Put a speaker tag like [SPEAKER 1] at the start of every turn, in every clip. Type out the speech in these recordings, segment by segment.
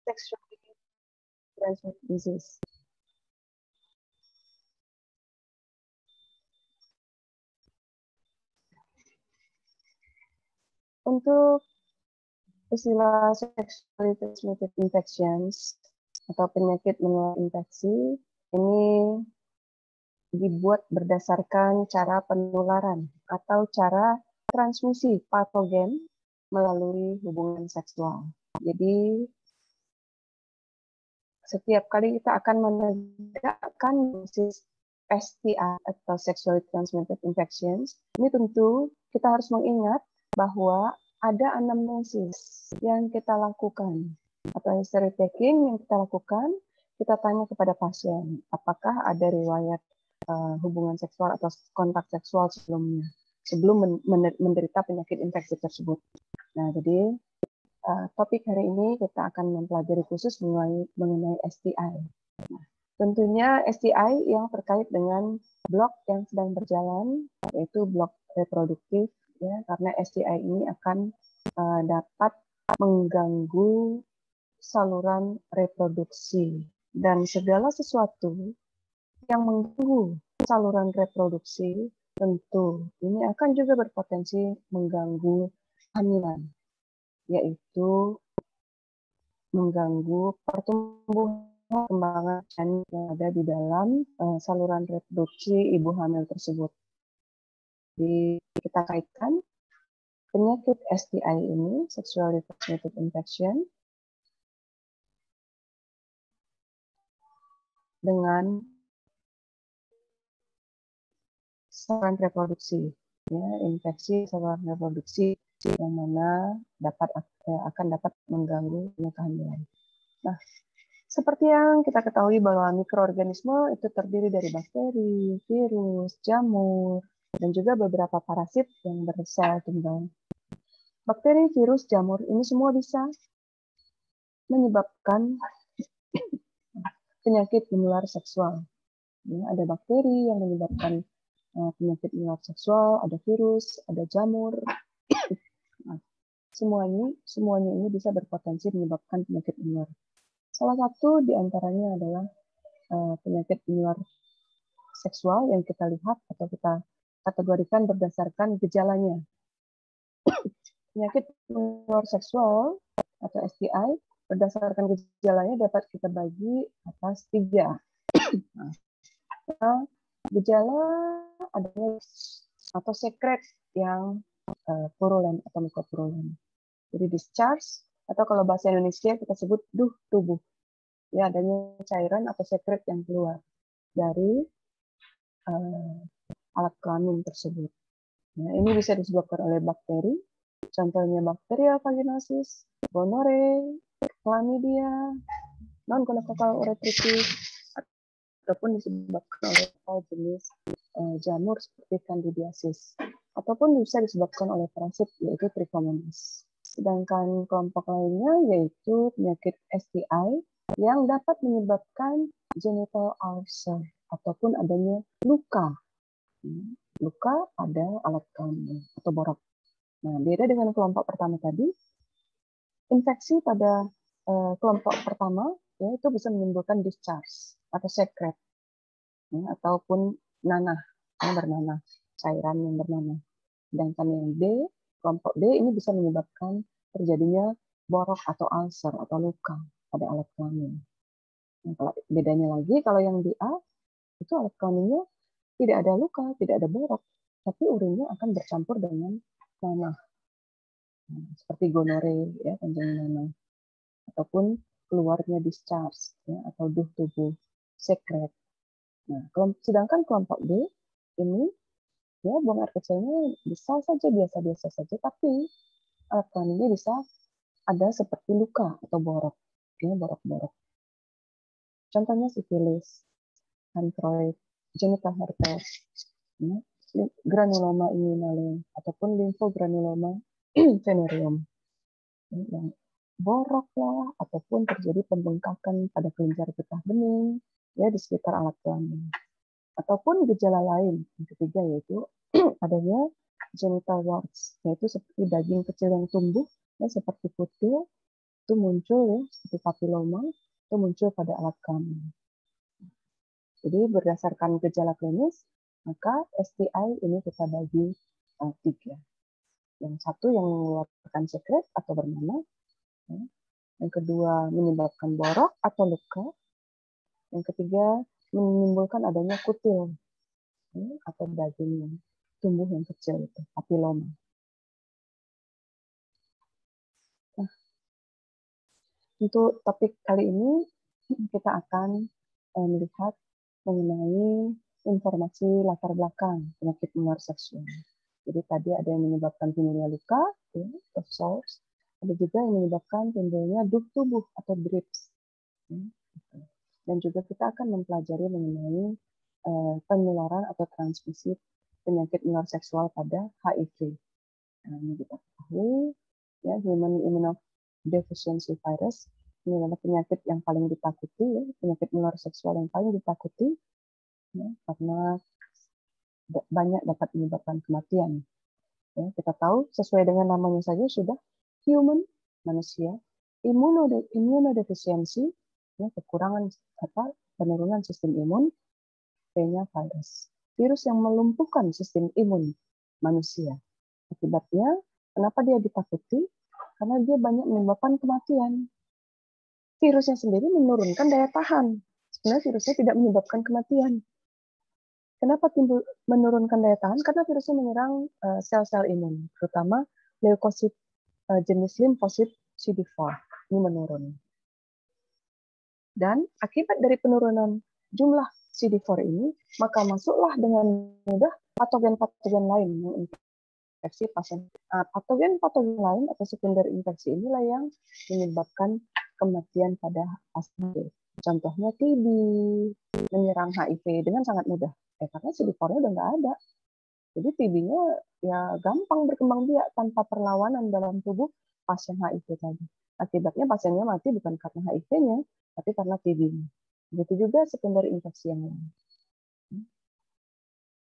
[SPEAKER 1] sexually transmitted disease. Untuk istilah sexually transmitted infections atau penyakit menular infeksi ini dibuat berdasarkan cara penularan atau cara transmisi patogen melalui hubungan seksual. Jadi setiap kali kita akan menegakkan dosis STI atau sexually transmitted infections, ini tentu kita harus mengingat bahwa ada anamnesis yang kita lakukan atau history taking yang kita lakukan. Kita tanya kepada pasien apakah ada riwayat hubungan seksual atau kontak seksual sebelumnya sebelum menderita penyakit infeksi tersebut. Nah, jadi topik hari ini kita akan mempelajari khusus mengenai STI. Nah, tentunya STI yang terkait dengan blok yang sedang berjalan, yaitu blok reproduktif, ya, karena STI ini akan dapat mengganggu saluran reproduksi dan segala sesuatu yang mengganggu saluran reproduksi tentu ini akan juga berpotensi mengganggu kehamilan, yaitu mengganggu pertumbuhan perkembangan janin yang ada di dalam saluran reproduksi ibu hamil tersebut. Jadi kita kaitkan penyakit STI ini, sexually transmitted infection, dengan saluran reproduksi, ya, infeksi saluran reproduksi yang mana akan dapat mengganggu kehamilan. Nah, seperti yang kita ketahui bahwa mikroorganisme itu terdiri dari bakteri, virus, jamur, dan juga beberapa parasit yang bersel tunggal. Bakteri, virus, jamur ini semua bisa menyebabkan penyakit menular seksual. Ya, ada bakteri yang menyebabkan penyakit menular seksual, ada virus, ada jamur. Nah, semuanya ini bisa berpotensi menyebabkan penyakit menular. Salah satu di antaranya adalah penyakit menular seksual yang kita lihat atau kita kategorikan berdasarkan gejalanya. Penyakit menular seksual atau STI berdasarkan gejalanya dapat kita bagi atas 3. Nah, gejala adanya atau sekret yang purulen atau mukopurulen. Jadi discharge atau kalau bahasa Indonesia kita sebut duh tubuh. Ya, adanya cairan atau sekret yang keluar dari alat kelamin tersebut. Nah, ini bisa disebabkan oleh bakteri, contohnya bakterial vaginosis, gonorrhea, chlamydia, non-gonococcal urethritis, ataupun disebabkan oleh jenis jamur seperti candidiasis, ataupun bisa disebabkan oleh parasit yaitu trichomonas. Sedangkan kelompok lainnya yaitu penyakit STI yang dapat menyebabkan genital ulcer ataupun adanya luka pada alat kelamin atau borok. Nah, beda dengan kelompok pertama tadi, infeksi pada kelompok pertama ya, itu bisa menimbulkan discharge atau sekret ya, ataupun nanah yang bernanah, cairan yang bernanah. Sedangkan yang B, kelompok B ini bisa menyebabkan terjadinya borok atau ulcer atau luka pada alat kelamin. Nah, kalau bedanya lagi, kalau yang di A itu alat kelaminnya tidak ada luka, tidak ada borok, tapi urinnya akan bercampur dengan nanah. Nah, seperti gonorrhea ya, kencing nanah, ataupun keluarnya discharge ya, atau duh tubuh, sekret. Nah, sedangkan kelompok B ini ya buang air kecilnya bisa saja biasa-biasa saja, tapi alat kelaminnya bisa ada seperti luka atau borok, ya borok-borok. Contohnya sifilis, anthroid, genital herpes, ya, granuloma inguinale ataupun lymphogranuloma venereum, yang borok lah ataupun terjadi pembengkakan pada kelenjar getah bening ya di sekitar alat kelamin. Ataupun gejala lain yang ketiga yaitu adanya genital warts, yaitu seperti daging kecil yang tumbuh ya, seperti kutil itu muncul ya, seperti papiloma, itu muncul pada alat kelamin. Jadi berdasarkan gejala klinis, maka STI ini kita bagi 3. Yang satu yang mengeluarkan sekret atau bernanah, ya. Yang kedua menyebabkan borok atau luka, yang ketiga menimbulkan adanya kutil ya, atau daging yang tumbuh yang kecil itu papiloma. Nah, untuk topik kali ini kita akan melihat mengenai informasi latar belakang penyakit menular seksual. Jadi tadi ada yang menyebabkan timbulnya luka, ya, source. Ada juga yang menyebabkan timbulnya duk tubuh atau drips. Ya, gitu. Dan juga kita akan mempelajari mengenai penularan atau transmisi penyakit menular seksual pada HIV. Nah, ini kita ketahui, ya, Human Immunodeficiency Virus ini adalah penyakit yang paling ditakuti, ya, penyakit menular seksual yang paling ditakuti, ya, karena banyak dapat menyebabkan kematian. Ya, kita tahu sesuai dengan namanya saja sudah human manusia, immunodefisiensi, ya, kekurangan penurunan sistem imun, P-nya virus. Virus yang melumpuhkan sistem imun manusia. Akibatnya, kenapa dia ditakuti? Karena dia banyak menyebabkan kematian. Virusnya sendiri menurunkan daya tahan. Sebenarnya virusnya tidak menyebabkan kematian. Kenapa timbul menurunkan daya tahan? Karena virusnya menyerang sel-sel imun, terutama leukosit jenis limfosit CD4. Ini menurun. Dan akibat dari penurunan jumlah CD4 ini, maka masuklah dengan mudah patogen-patogen lain menginfeksi pasien. Patogen-patogen lain atau sekunder infeksi inilah yang menyebabkan kematian pada pasien. Contohnya TB, menyerang HIV dengan sangat mudah. Karena CD4-nya udah nggak ada. Jadi TB-nya ya gampang berkembang biak tanpa perlawanan dalam tubuh pasien HIV tadi. Akibatnya pasiennya mati bukan karena HIV-nya, tapi karena TB-nya. Begitu juga sekunder infeksi yang lain.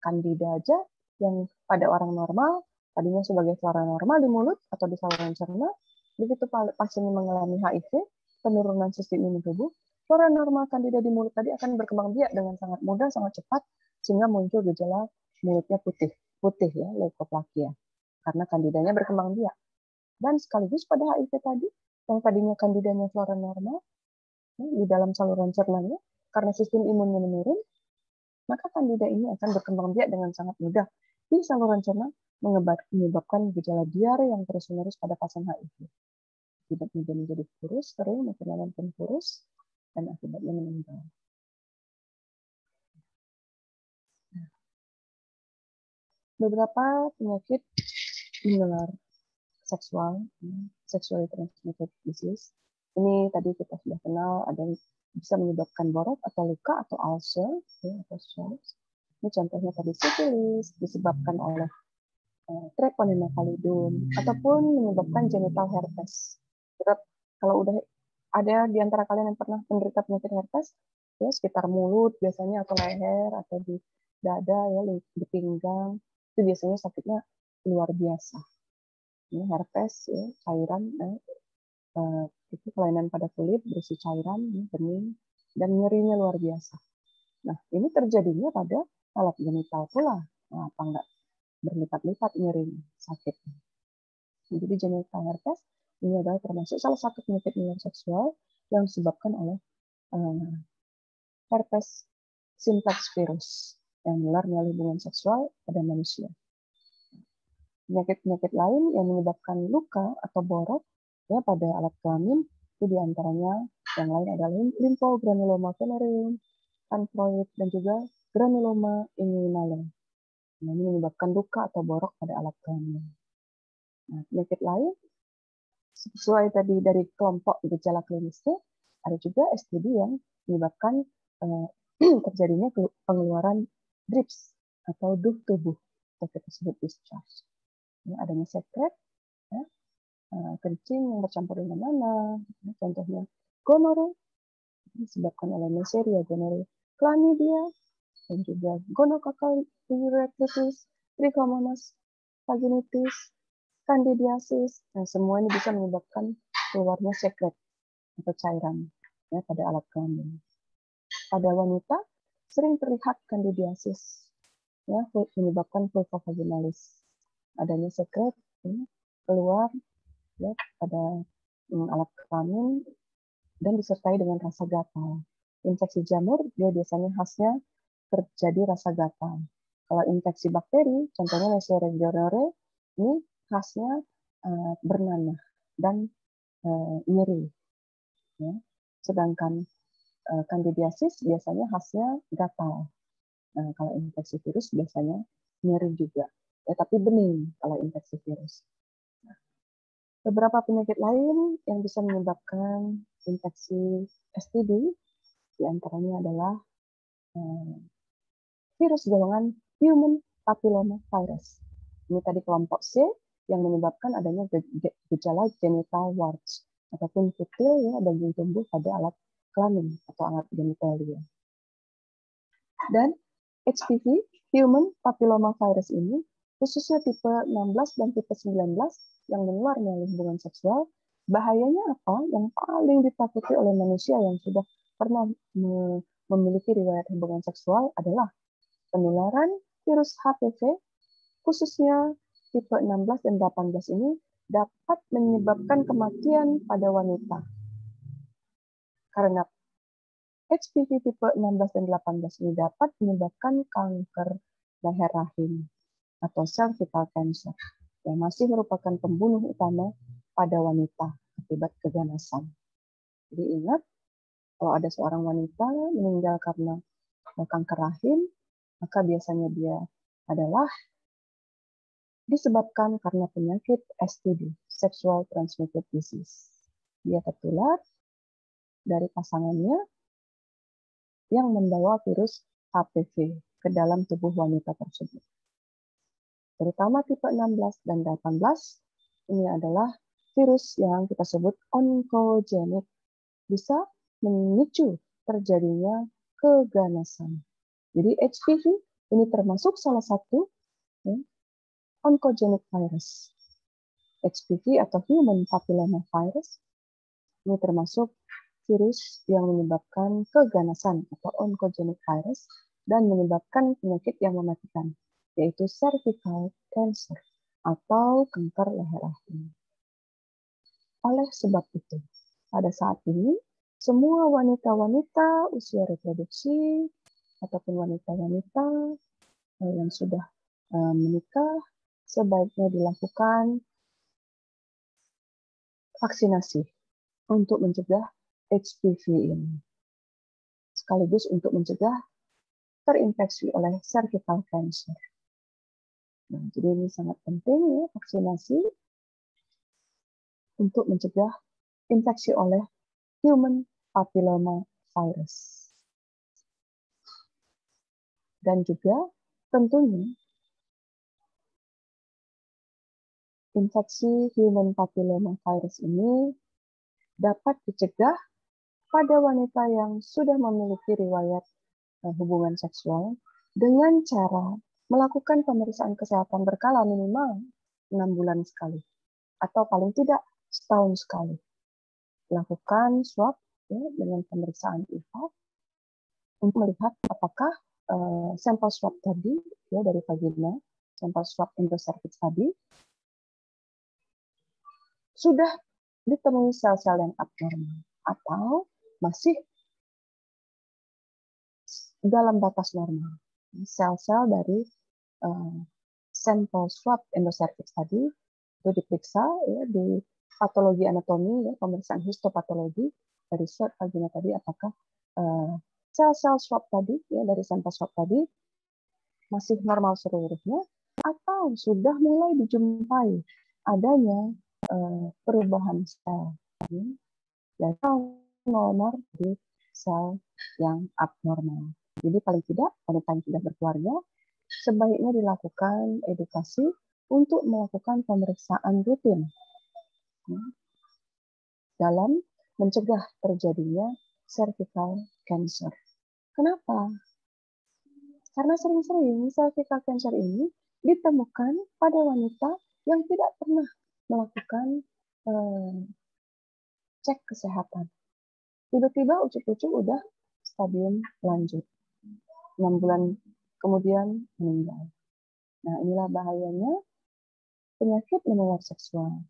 [SPEAKER 1] Candida aja yang pada orang normal, tadinya sebagai flora normal di mulut atau di saluran cerna, begitu pasien mengalami HIV, penurunan sistem imun tubuh, flora normal Candida di mulut tadi akan berkembang biak dengan sangat mudah, sangat cepat, sehingga muncul gejala mulutnya putih ya, leukoplakia, karena Candidanya berkembang biak. Dan sekaligus pada HIV tadi, yang tadinya Candidanya flora normal, di dalam saluran cernanya, karena sistem imunnya menurun, maka Candida ini akan berkembang biak dengan sangat mudah di saluran cerna, menyebabkan gejala diare yang terus-menerus pada pasien HIV. Akibatnya dia menjadi kurus, kering, makin lama makin kurus, dan akibatnya meninggal. Beberapa penyakit menular seksual, sexually transmitted disease. Ini tadi kita sudah kenal, ada yang bisa menyebabkan borok atau luka atau ulcer, ya, atau sores. Ini contohnya tadi sifilis, disebabkan oleh Treponema pallidum, ataupun menyebabkan genital herpes. Kita, kalau udah ada di antara kalian yang pernah menderita penyakit herpes, ya sekitar mulut biasanya atau leher atau di dada ya di pinggang, itu biasanya sakitnya luar biasa. Ini herpes ya, cairan itu kelainan pada kulit berisi cairan, bening, dan nyerinya luar biasa. Nah, ini terjadinya pada alat genital pula. Nah, apa enggak berlipat-lipat nyerinya, sakit. Jadi genital herpes ini adalah termasuk salah satu penyakit menular seksual yang disebabkan oleh herpes simplex virus yang menular melalui hubungan seksual pada manusia. Penyakit-penyakit lain yang menyebabkan luka atau borok ya pada alat kelamin itu diantaranya yang lain adalah lymphogranuloma venereum, anthroid, dan juga granuloma inguinale. Nah, ini menyebabkan luka atau borok pada alat kelamin. Nah, penyakit lain sesuai tadi dari kelompok gejala klinisnya, ada juga STD yang menyebabkan terjadinya pengeluaran drips atau duh tubuh atau kita sebut discharge. Ini adanya sekret, ya, kencing yang bercampur dengan nanah, ya, contohnya gonore disebabkan oleh Neisseria gonorrhea, chlamydia, dan juga gonococcus urethritis, trichomonas vaginitis, candidiasis. Nah, semua ini bisa menyebabkan keluarnya sekret atau cairan ya pada alat kelamin. Pada wanita sering terlihat kandidiasis ya menyebabkan vulva vaginalis. Adanya sekret ya, keluar ya pada alat kelamin dan disertai dengan rasa gatal. Infeksi jamur dia biasanya khasnya terjadi rasa gatal. Kalau infeksi bakteri, contohnya Neisseria gonorrhoeae, ini khasnya bernanah dan nyeri. Ya. Sedangkan kandidiasis biasanya khasnya gatal. Nah, kalau infeksi virus biasanya nyeri juga. Ya, tapi bening kalau infeksi virus. Beberapa penyakit lain yang bisa menyebabkan infeksi STD diantaranya adalah virus golongan human papilloma virus. Ini tadi kelompok C yang menyebabkan adanya gejala genital warts ataupun kutil ya daging tumbuh pada alat kelamin atau alat genitalia. Dan HPV human papilloma virus ini khususnya tipe 16 dan tipe 19 yang menular melalui hubungan seksual, bahayanya apa? Yang paling ditakuti oleh manusia yang sudah pernah memiliki riwayat hubungan seksual adalah penularan virus HPV, khususnya tipe 16 dan 18 ini dapat menyebabkan kematian pada wanita. Karena HPV tipe 16 dan 18 ini dapat menyebabkan kanker leher rahim atau cervical cancer yang masih merupakan pembunuh utama pada wanita akibat keganasan. Jadi ingat, kalau ada seorang wanita meninggal karena kanker rahim, maka biasanya dia adalah disebabkan karena penyakit STD, Sexual Transmitted Disease. Dia tertular dari pasangannya yang membawa virus HPV ke dalam tubuh wanita tersebut. Terutama tipe 16 dan 18, ini adalah virus yang kita sebut oncogenic, bisa memicu terjadinya keganasan. Jadi HPV ini termasuk salah satu ya, oncogenic virus. HPV atau human papilloma virus ini termasuk virus yang menyebabkan keganasan atau oncogenic virus dan menyebabkan penyakit yang mematikan, yaitu cervical cancer atau kanker leher rahim. Oleh sebab itu, pada saat ini semua wanita-wanita usia reproduksi ataupun wanita-wanita yang sudah menikah sebaiknya dilakukan vaksinasi untuk mencegah HPV ini, sekaligus untuk mencegah terinfeksi oleh cervical cancer. Nah, jadi ini sangat penting ya vaksinasi untuk mencegah infeksi oleh human papilloma virus. Dan juga tentunya infeksi human papilloma virus ini dapat dicegah pada wanita yang sudah memiliki riwayat hubungan seksual dengan cara melakukan pemeriksaan kesehatan berkala minimal 6 bulan sekali atau paling tidak setahun sekali. Lakukan swab ya, dengan pemeriksaan IVA untuk melihat apakah sampel swab tadi ya dari vagina, sampel swab endocervix tadi sudah ditemui sel-sel yang abnormal atau masih dalam batas normal. Sel-sel dari sampel swab endocervix tadi itu diperiksa ya, di patologi anatomi, ya, pemeriksaan histopatologi dari swab vagina tadi apakah sel-sel swab tadi ya dari sampel swab tadi masih normal seluruhnya atau sudah mulai dijumpai adanya perubahan sel dari normal di sel yang abnormal. Jadi paling tidak wanita yang sudah berkeluarga sebaiknya dilakukan edukasi untuk melakukan pemeriksaan rutin ya, dalam mencegah terjadinya cervical cancer. Kenapa? Karena sering-sering cervical cancer ini ditemukan pada wanita yang tidak pernah melakukan cek kesehatan. Tiba-tiba ucuk-ucuk udah stadium lanjut. 6 bulan kemudian meninggal. Nah, inilah bahayanya penyakit menular seksual.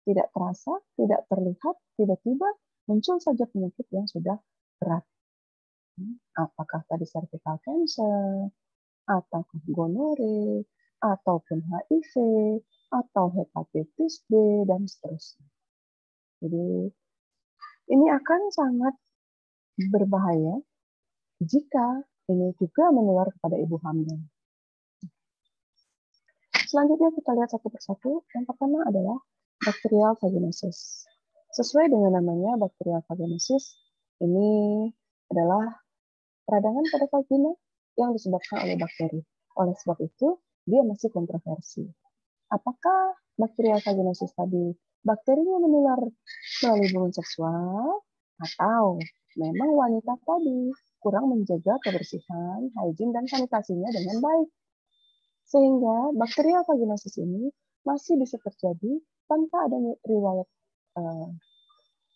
[SPEAKER 1] Tidak terasa, tidak terlihat, tiba-tiba muncul saja penyakit yang sudah berat. Apakah tadi cervical cancer, atau gonore, ataupun HIV, atau hepatitis B, dan seterusnya. Jadi, ini akan sangat berbahaya jika ini juga menular kepada ibu hamil. Selanjutnya kita lihat satu persatu. Yang pertama adalah bacterial vaginosis. Sesuai dengan namanya, bacterial vaginosis ini adalah peradangan pada vagina yang disebabkan oleh bakteri. Oleh sebab itu, dia masih kontroversi. Apakah bacterial vaginosis tadi bakterinya menular melalui hubungan seksual atau memang wanita tadi kurang menjaga kebersihan, hygiene, dan sanitasinya dengan baik? Sehingga bacterial vaginosis ini masih bisa terjadi tanpa adanya riwayat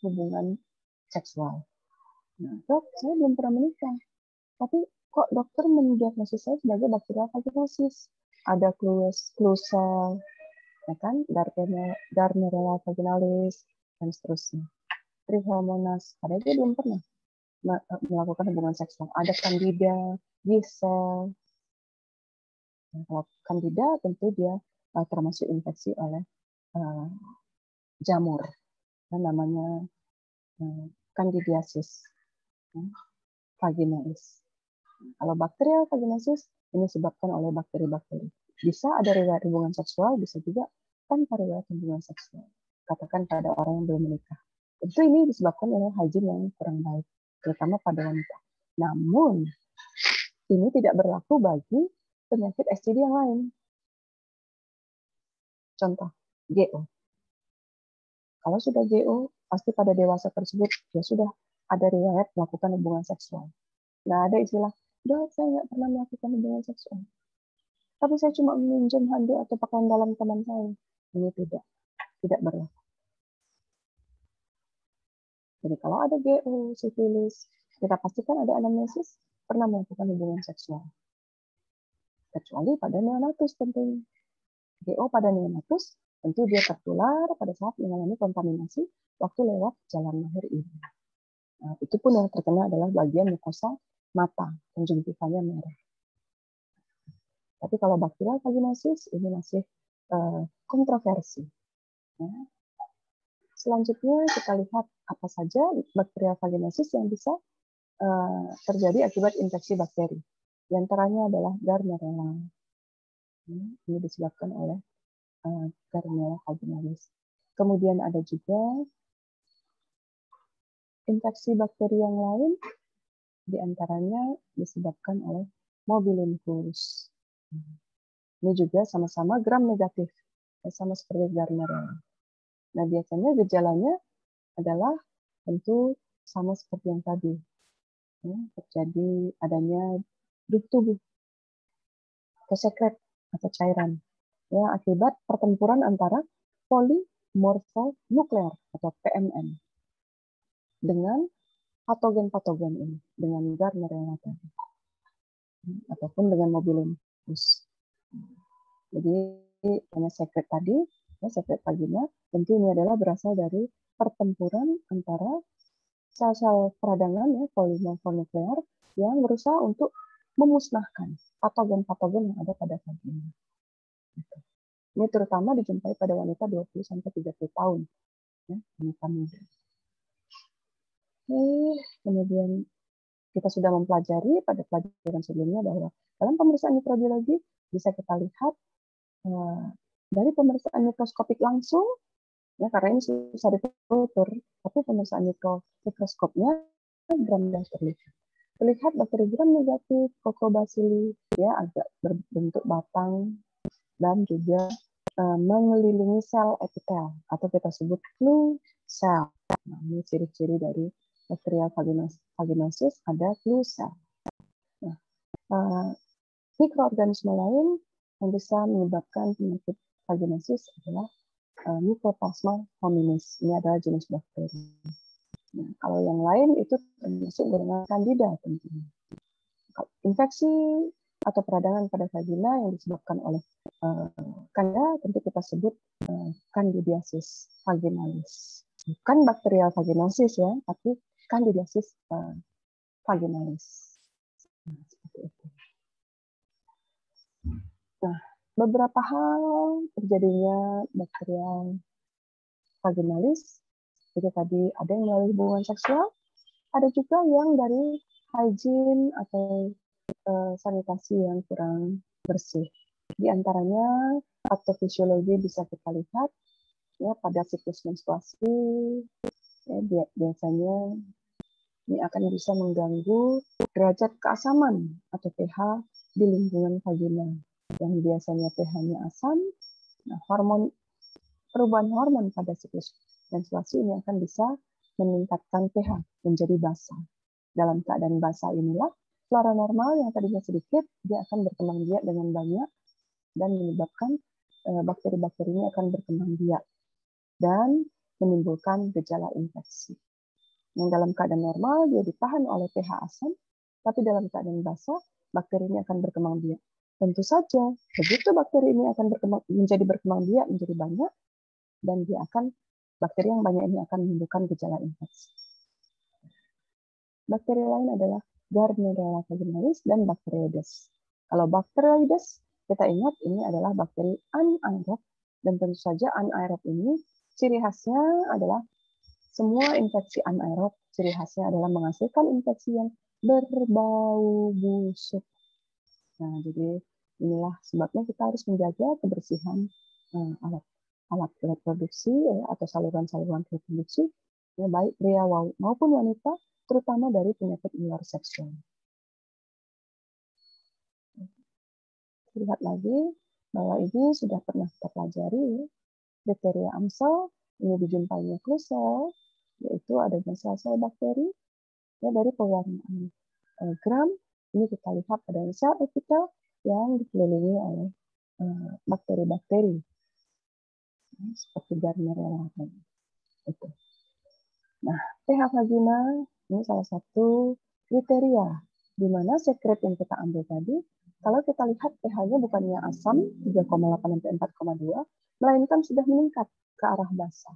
[SPEAKER 1] hubungan seksual. Nah, dok, saya belum pernah menikah. Tapi kok dokter mendiagnosis saya sebagai bacterial vaginosis? Ada Klucel, ya kan, Gardnerella vaginalis, dan seterusnya. Trichomonas, padahal dia belum pernah melakukan hubungan seksual. Ada Candida, Giselle. Nah, kalau Candida tentu dia termasuk infeksi oleh jamur, dan namanya Candidiasis vaginalis. Kalau bacterial vaginosis ini disebabkan oleh bakteri-bakteri. Bisa ada riwayat hubungan seksual, bisa juga tanpa riwayat hubungan seksual. Katakan pada orang yang belum menikah. Tentu ini disebabkan oleh hygiene yang kurang baik, terutama pada wanita. Namun, ini tidak berlaku bagi penyakit STD yang lain. Contoh, GO. Kalau sudah GO, pasti pada dewasa tersebut ya sudah ada riwayat melakukan hubungan seksual. Nggak ada istilah, dok, saya nggak pernah melakukan hubungan seksual. Tapi saya cuma meminjam handuk atau pakaian dalam teman saya. Ini tidak berlaku. Jadi kalau ada GO, sifilis, kita pastikan ada anamnesis, pernah melakukan hubungan seksual. Kecuali pada neonatus tentunya. GO pada neonatus, tentu dia tertular pada saat mengalami kontaminasi waktu lewat jalan lahir ibu. Nah, itu pun yang terkena adalah bagian mukosa mata, konjungtivanya merah. Tapi kalau bacterial vaginosis ini masih kontroversi. Ya. Selanjutnya kita lihat apa saja bacterial vaginosis yang bisa terjadi akibat infeksi bakteri. Di antaranya adalah Gardnerella. Ini disebabkan oleh Gardnerella vaginalis. Kemudian ada juga infeksi bakteri yang lain, di antaranya disebabkan oleh Mobilinfus. Ini juga sama-sama gram negatif, sama seperti Gardnerella. Nah, biasanya gejalanya adalah tentu sama seperti yang tadi. Ya, terjadi adanya duk tubuh atau sekret atau cairan ya, akibat pertempuran antara polimorfonuklear atau PMN dengan patogen-patogen ini, dengan Gardnerella tadi, ataupun dengan Mobilinfus. Jadi karena sekret tadi, ya, sekret vagina, tentu ini adalah berasal dari pertempuran antara sel-sel peradangan ya, polimorfonuklear yang berusaha untuk memusnahkan patogen-patogen yang ada pada vagina. Ini terutama dijumpai pada wanita 20-30 tahun, ya, wanita muda. Kemudian kita sudah mempelajari pada pelajaran sebelumnya bahwa dalam pemeriksaan mikrobiologi bisa kita lihat dari pemeriksaan mikroskopik langsung, ya, karena ini susah dikultur, tapi pemeriksaan mikroskopnya gram terlihat. Terlihat bakteri gram negatif, Coccobacilli, ya, agak berbentuk batang dan juga mengelilingi sel epitel atau kita sebut clue cell. Nah, ini ciri-ciri dari bacterial vaginosis, ada clue cell. Nah, mikroorganisme lain yang bisa menyebabkan penyakit vaginosis adalah Mycoplasma hominis. Ini adalah jenis bakteri. Nah, kalau yang lain itu termasuk golongan Candida tentunya. Infeksi atau peradangan pada vagina yang disebabkan oleh Candida tentu kita sebut Candidiasis vaginalis. Bukan bakterial vaginosis ya, tapi Candidiasis vaginalis. Nah, seperti itu. Nah, beberapa hal terjadinya bakterial vaginalis itu tadi ada yang melalui hubungan seksual, ada juga yang dari hygiene atau sanitasi yang kurang bersih. Di antaranya patofisiologi bisa kita lihat ya pada siklus menstruasi ya, biasanya ini akan bisa mengganggu derajat keasaman atau pH di lingkungan vagina yang biasanya pH-nya asam. Nah, perubahan hormon pada siklus menstruasi ini akan bisa meningkatkan pH menjadi basa. Dalam keadaan basa inilah flora normal yang tadinya sedikit dia akan berkembang biak dengan banyak dan menyebabkan bakteri-bakteri ini akan berkembang biak dan menimbulkan gejala infeksi. Yang dalam keadaan normal dia ditahan oleh pH asam, tapi dalam keadaan basa bakteri ini akan berkembang biak. Tentu saja begitu bakteri ini akan menjadi berkembang biak menjadi banyak dan dia akan bakteri yang banyak ini akan menimbulkan gejala infeksi. Bakteri lain adalah Gardnerella vaginalis dan Bacteroides. Kalau Bacteroides, kita ingat ini adalah bakteri anaerob dan tentu saja anaerob ini ciri khasnya adalah semua infeksi anaerob, ciri khasnya adalah menghasilkan infeksi yang berbau busuk. Nah, jadi inilah sebabnya kita harus menjaga kebersihan alat reproduksi atau saluran-saluran reproduksi, ya, baik pria maupun wanita, terutama dari penyakit menular seksual. Lihat lagi bahwa ini sudah pernah kita pelajari, kriteria Amsel, ini dijumpainya Klussel, yaitu adanya sel-sel bakteri ya, dari pewarnaan gram. Ini kita lihat pada sel epitel yang dikelilingi oleh bakteri-bakteri seperti Gardnerella itu. Nah, pH vagina ini salah satu kriteria di mana sekret yang kita ambil tadi, kalau kita lihat pH-nya bukannya asam 3,8 sampai 4,2, melainkan sudah meningkat ke arah basa,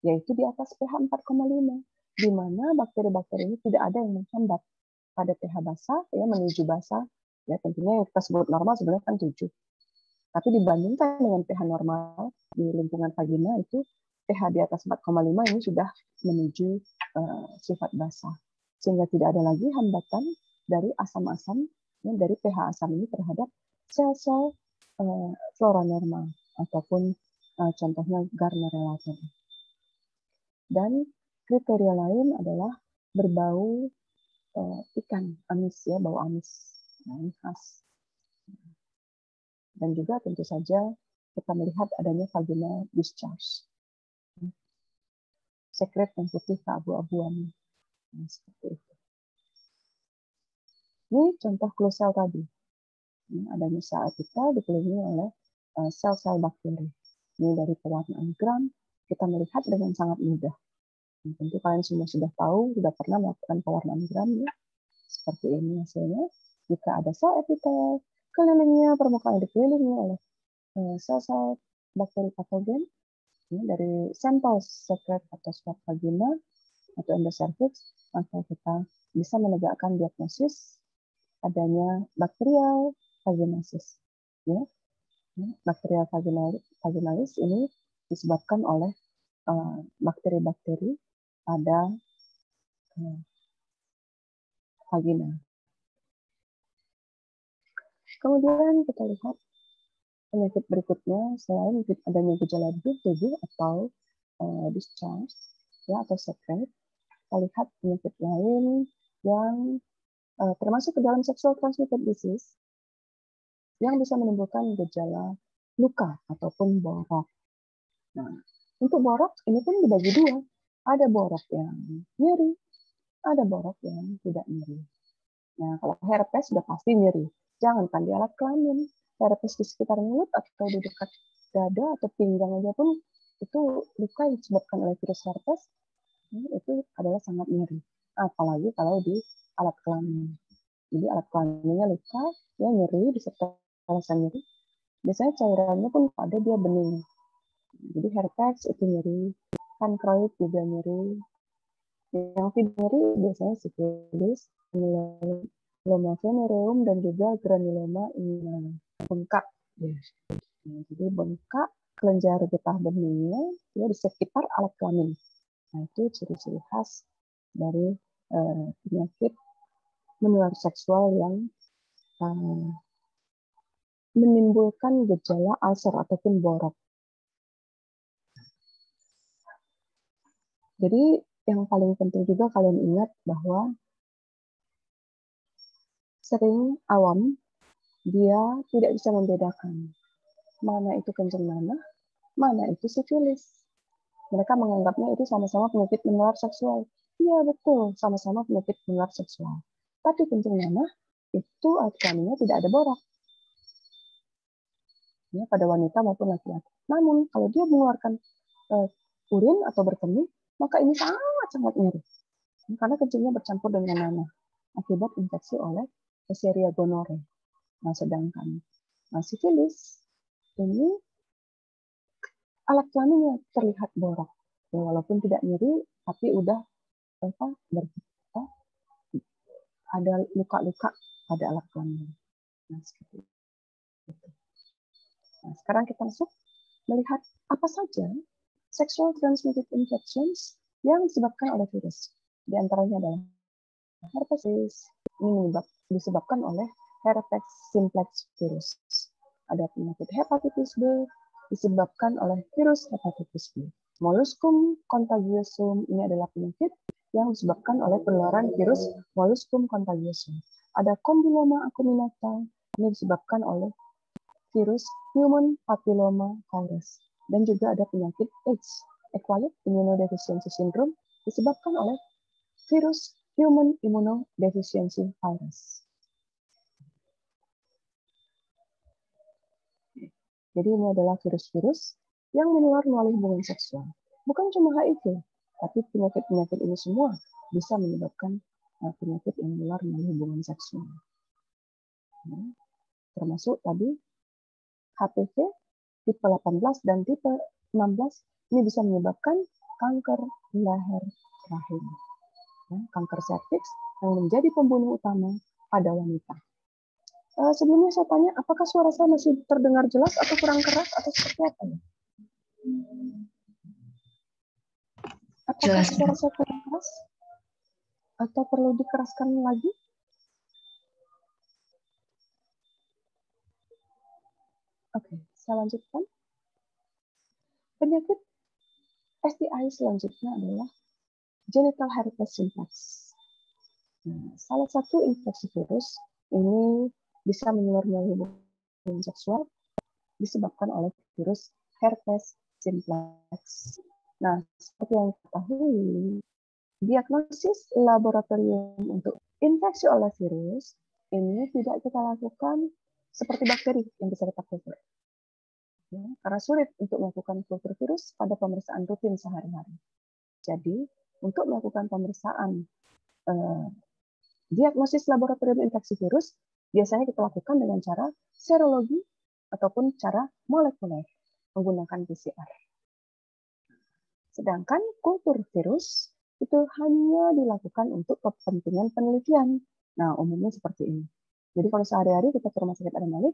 [SPEAKER 1] yaitu di atas pH 4,5, di mana bakteri-bakteri ini tidak ada yang menghambat pada pH basa ya menuju basa. Ya tentunya yang kita sebut normal sebenarnya kan 7. Tapi dibandingkan dengan pH normal di lingkungan vagina itu pH di atas 4,5 ini sudah menuju sifat basa. Sehingga tidak ada lagi hambatan dari asam-asam ya, dari pH asam ini terhadap sel-sel flora normal ataupun contohnya Gardnerella tadi. Dan kriteria lain adalah berbau ikan, amis ya, bau amis. Nah, ini khas. Dan juga tentu saja kita melihat adanya vaginal discharge. Sekret yang putih keabu-abuan. Nah, seperti itu. Ini contoh Klussel tadi. Ini adanya sel epitel dikelilingi oleh sel-sel bakteri. Ini dari pewarnaan gram, kita melihat dengan sangat mudah. Nah, tentu kalian semua sudah tahu, sudah pernah melakukan pewarnaan gram ya. Seperti ini hasilnya. Jika ada sel epitel, kelilingnya permukaan dikelilingi oleh sel-sel bakteri patogen ya, dari sampel sekret atau swab vagina atau endocervix, maka kita bisa menegakkan diagnosis adanya bakterial vaginosis. Ya. Bakterial vaginalis ini disebabkan oleh bakteri-bakteri pada vagina. Kemudian kita lihat penyakit berikutnya selain adanya gejala tubuh atau discharge ya atau sekret, kita lihat penyakit lain yang termasuk ke dalam sexual transmitted disease yang bisa menimbulkan gejala luka ataupun borok. Nah, untuk borok ini pun dibagi dua. Ada borok yang nyeri, ada borok yang tidak nyeri. Nah, kalau herpes sudah pasti nyeri. Jangankan di alat kelamin, herpes di sekitar mulut atau di dekat dada atau pinggang aja pun itu luka yang disebabkan oleh virus herpes itu adalah sangat nyeri, apalagi kalau di alat kelamin. Jadi alat kelaminnya luka, ya nyeri, disertai rasa nyeri. Biasanya cairannya pun ada dia bening. Jadi herpes itu nyeri, kankroid juga nyeri. Yang tidak nyeri biasanya sifilis, granuloma venereum, dan juga granuloma bengkak. Ya. Jadi bengkak kelenjar getah beningnya ya di sekitar alat kelamin. Nah, itu ciri-ciri khas dari penyakit menular seksual yang menimbulkan gejala ulcer ataupun borok. Jadi yang paling penting juga kalian ingat bahwa sering awam dia tidak bisa membedakan mana itu kencing nanah, mana itu sifilis. Mereka menganggapnya itu sama-sama penyakit menular seksual. Iya betul, sama-sama penyakit menular seksual. Tapi kencing nanah itu alatnya tidak ada borok. Ya, pada wanita maupun laki-laki. Namun kalau dia mengeluarkan urin atau berkemih, maka ini sangat-sangat nyeri. Karena kencingnya bercampur dengan nanah akibat infeksi oleh Escherichia gonorrhoeae. Nah, sedangkan sifilis ini alat kelaminnya terlihat borok. Ya, walaupun tidak nyeri, tapi udah ada luka-luka pada alat kelamin. Nah, seperti itu. Nah, sekarang kita masuk melihat apa saja sexual transmitted infections yang disebabkan oleh virus. Di antaranya adalah herpes, ini disebabkan oleh herpes simplex virus. Ada penyakit hepatitis B disebabkan oleh virus hepatitis B. Molluscum contagiosum ini adalah penyakit yang disebabkan oleh penularan virus Molluscum contagiosum. Ada Condyloma acuminata ini disebabkan oleh virus human papilloma virus. Dan juga ada penyakit AIDS, Acquired Immunodeficiency Syndrome, disebabkan oleh virus human immunodeficiency virus. Jadi ini adalah virus-virus yang menular melalui hubungan seksual. Bukan cuma HIV, tapi penyakit-penyakit ini semua bisa menyebabkan penyakit yang menular melalui hubungan seksual. Termasuk tadi HPV tipe 18 dan tipe 16 ini bisa menyebabkan kanker leher rahim. Kanker serviks yang menjadi pembunuh utama pada wanita. Sebelumnya saya tanya, apakah suara saya masih terdengar jelas atau kurang keras atau seperti apa? Apakah
[SPEAKER 2] jelas,
[SPEAKER 1] suara saya kurang keras? Atau perlu dikeraskan lagi? Oke, saya lanjutkan. Penyakit STI selanjutnya adalah genital herpes simplex. Nah, salah satu infeksi virus ini bisa menular melalui hubungan seksual disebabkan oleh virus herpes simplex. Nah, seperti yang kita ketahui, diagnosis laboratorium untuk infeksi oleh virus ini tidak kita lakukan seperti bakteri yang bisa kita kultur. Ya, karena sulit untuk melakukan kultur virus pada pemeriksaan rutin sehari-hari. Jadi, untuk melakukan pemeriksaan diagnosis laboratorium infeksi virus, biasanya kita lakukan dengan cara serologi ataupun cara molekuler menggunakan PCR. Sedangkan kultur virus itu hanya dilakukan untuk kepentingan penelitian. Nah, umumnya seperti ini. Jadi kalau sehari-hari kita ke rumah sakit Adam Malik,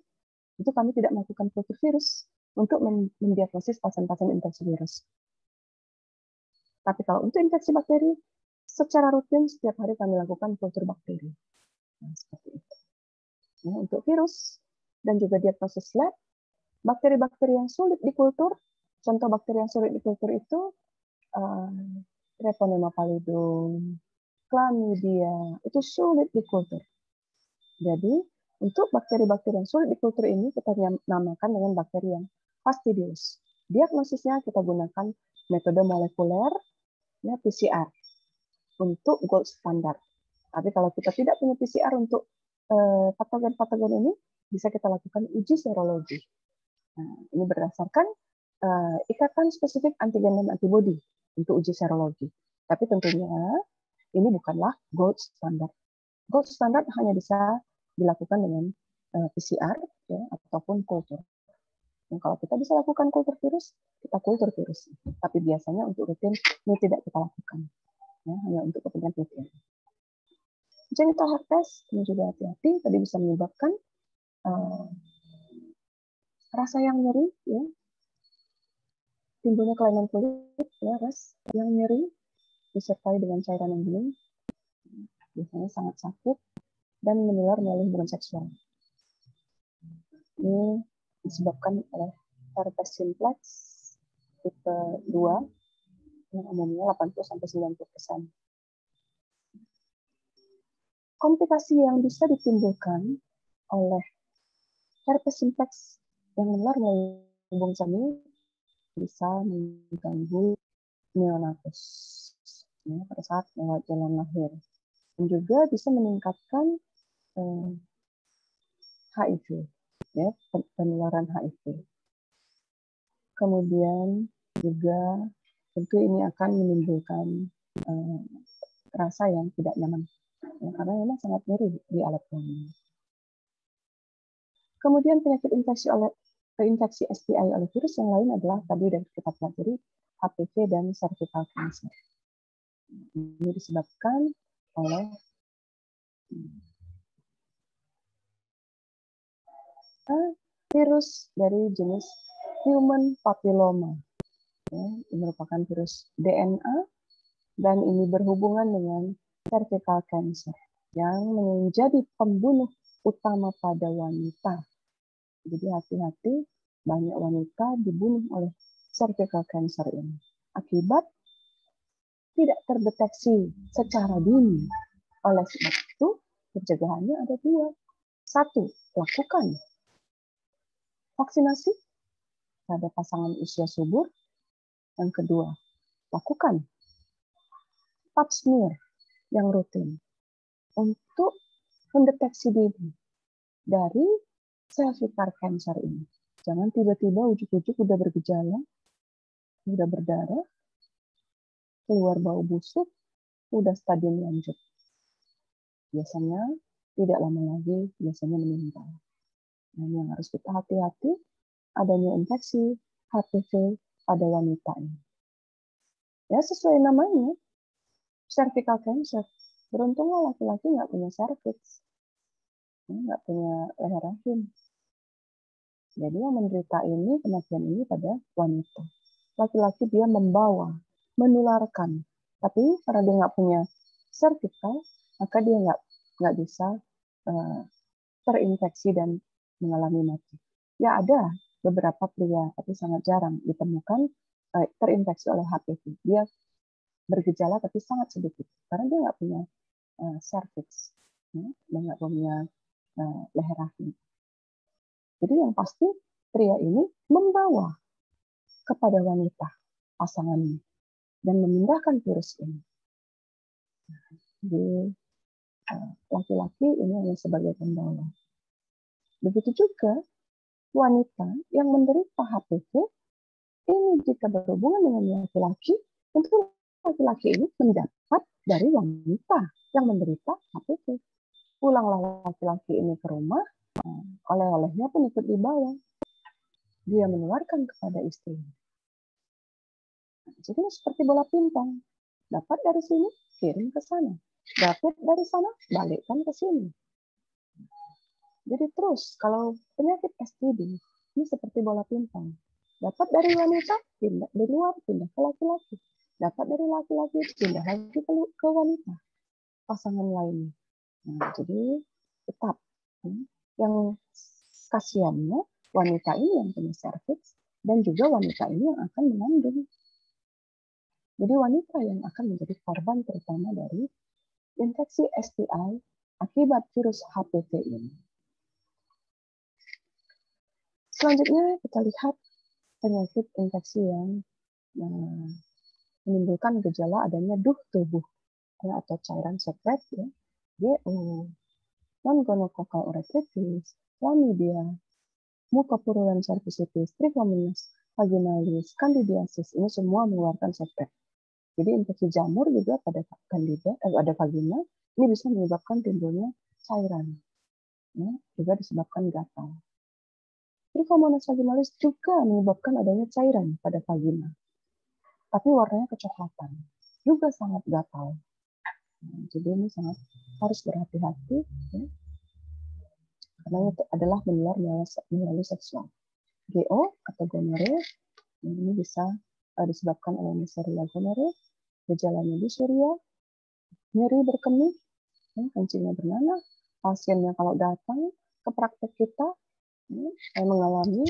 [SPEAKER 1] itu kami tidak melakukan kultur virus untuk mendiagnosis pasien-pasien infeksi virus. Tapi kalau untuk infeksi bakteri, secara rutin setiap hari kami lakukan kultur bakteri. Nah, seperti itu. Ya, untuk virus dan juga diagnosis lab, bakteri-bakteri yang sulit dikultur, contoh bakteri yang sulit dikultur itu Treponema pallidum, chlamydia, itu sulit dikultur. Jadi, untuk bakteri-bakteri yang sulit dikultur ini kita namakan dengan bakteri yang fastidious. Diagnosisnya kita gunakan metode molekuler, ya, PCR, untuk gold standard. Tapi kalau kita tidak punya PCR untuk patogen-patogen ini, bisa kita lakukan uji serologi. Nah, ini berdasarkan ikatan spesifik antigen dan antibodi untuk uji serologi. Tapi tentunya ini bukanlah gold standard. Gold standard hanya bisa dilakukan dengan PCR ya, ataupun kultur. Dan kalau kita bisa lakukan kultur virus, kita kultur virus. Tapi biasanya untuk rutin ini tidak kita lakukan, ya, hanya untuk kepentingan rutin. Genital herpes test ini juga hati-hati, tadi bisa menyebabkan rasa yang nyeri, ya, timbulnya kelainan kulit, ya, ras yang nyeri disertai dengan cairan yang bening, biasanya sangat sakit dan menular melalui hubungan seksual. Ini disebabkan oleh herpes simplex tipe 2 yang umumnya 80-90%. Komplikasi yang bisa ditimbulkan oleh herpes simplex yang menular melalui hubungan janin bisa mengganggu neonatus ya, pada saat lewat jalan lahir, dan juga bisa meningkatkan HIV, ya, penularan HIV. Kemudian juga tentu ini akan menimbulkan rasa yang tidak nyaman, ya, karena memang sangat nyeri di alat kelamin. Kemudian penyakit infeksi STI oleh virus yang lain adalah tadi yang kita pelajari HPV dan cervical cancer. Ini disebabkan oleh virus dari jenis human papilloma. Ya, ini merupakan virus DNA dan ini berhubungan dengan cervical cancer yang menjadi pembunuh utama pada wanita. Jadi hati-hati, banyak wanita dibunuh oleh cervical cancer ini akibat tidak terdeteksi secara dini. Oleh sebab itu, pencegahannya ada dua. Satu, lakukan vaksinasi pada pasangan usia subur. Yang kedua, lakukan pap smear yang rutin untuk mendeteksi dini dari cervical cancer ini. Jangan tiba-tiba ujuk-ujuk udah bergejala, udah berdarah, keluar bau busuk, udah stadium lanjut. Biasanya tidak lama lagi, biasanya meninggal. Nah, yang harus kita hati-hati, adanya infeksi HPV pada wanita ini. Ya, sesuai namanya, cervical cancer. Beruntunglah laki-laki nggak punya cervix, nggak punya leher rahim. Jadi yang menderita ini, kematian ini pada wanita. Laki-laki dia membawa, menularkan. Tapi karena dia nggak punya cervical, maka dia nggak bisa terinfeksi dan mengalami mati. Ya ada beberapa pria, tapi sangat jarang ditemukan terinfeksi oleh HPV. Dia bergejala tapi sangat sedikit, karena dia nggak punya cervix, ya, dia nggak punya leher rahim. Jadi yang pasti pria ini membawa kepada wanita pasangannya dan memindahkan virus ini. Jadi laki-laki ini hanya sebagai pembawa. Begitu juga wanita yang menderita HPV ini jika berhubungan dengan laki-laki, tentu laki-laki ini mendapat dari wanita yang menderita HPV. Pulanglah laki-laki ini ke rumah, oleh-olehnya pun ikut dibawa. Dia menularkan kepada istrinya. Jadi seperti bola pingpong. Dapat dari sini, kirim ke sana. Dapat dari sana, balikkan ke sini. Jadi terus, kalau penyakit STD, ini seperti bola pingpong. Dapat dari wanita, pindah dari luar, pindah ke laki-laki. Dapat dari laki-laki, pindah lagi ke wanita. Pasangan lainnya. Nah, jadi tetap. Yang kasihannya, wanita ini yang punya serviks, dan juga wanita ini yang akan mengandung. Jadi wanita yang akan menjadi korban terutama dari infeksi STI akibat virus HPV ini. Selanjutnya kita lihat penyakit infeksi yang menimbulkan gejala adanya duh tubuh ya, atau cairan sekret, ya, GO, non-gonococcal urethritis, chlamydia, mucopurulent cervicitis, trichomonas, vaginalis, candidiasis, ini semua mengeluarkan sekret. Jadi infeksi jamur juga pada kandida, pada vagina, ini bisa menyebabkan timbulnya cairan, ya, juga disebabkan gatal. Trichomonas vaginalis juga menyebabkan adanya cairan pada vagina, tapi warnanya kecoklatan, juga sangat gatal. Nah, jadi ini sangat harus berhati-hati, ya, karena itu adalah menular melalui seksual. GO atau gonorrhea ini bisa disebabkan oleh Neisseria gonorrhea, gejalanya dysuria, nyeri berkemih, ya, kencingnya bernanah. Pasiennya kalau datang ke praktek kita, ya, saya mengalami,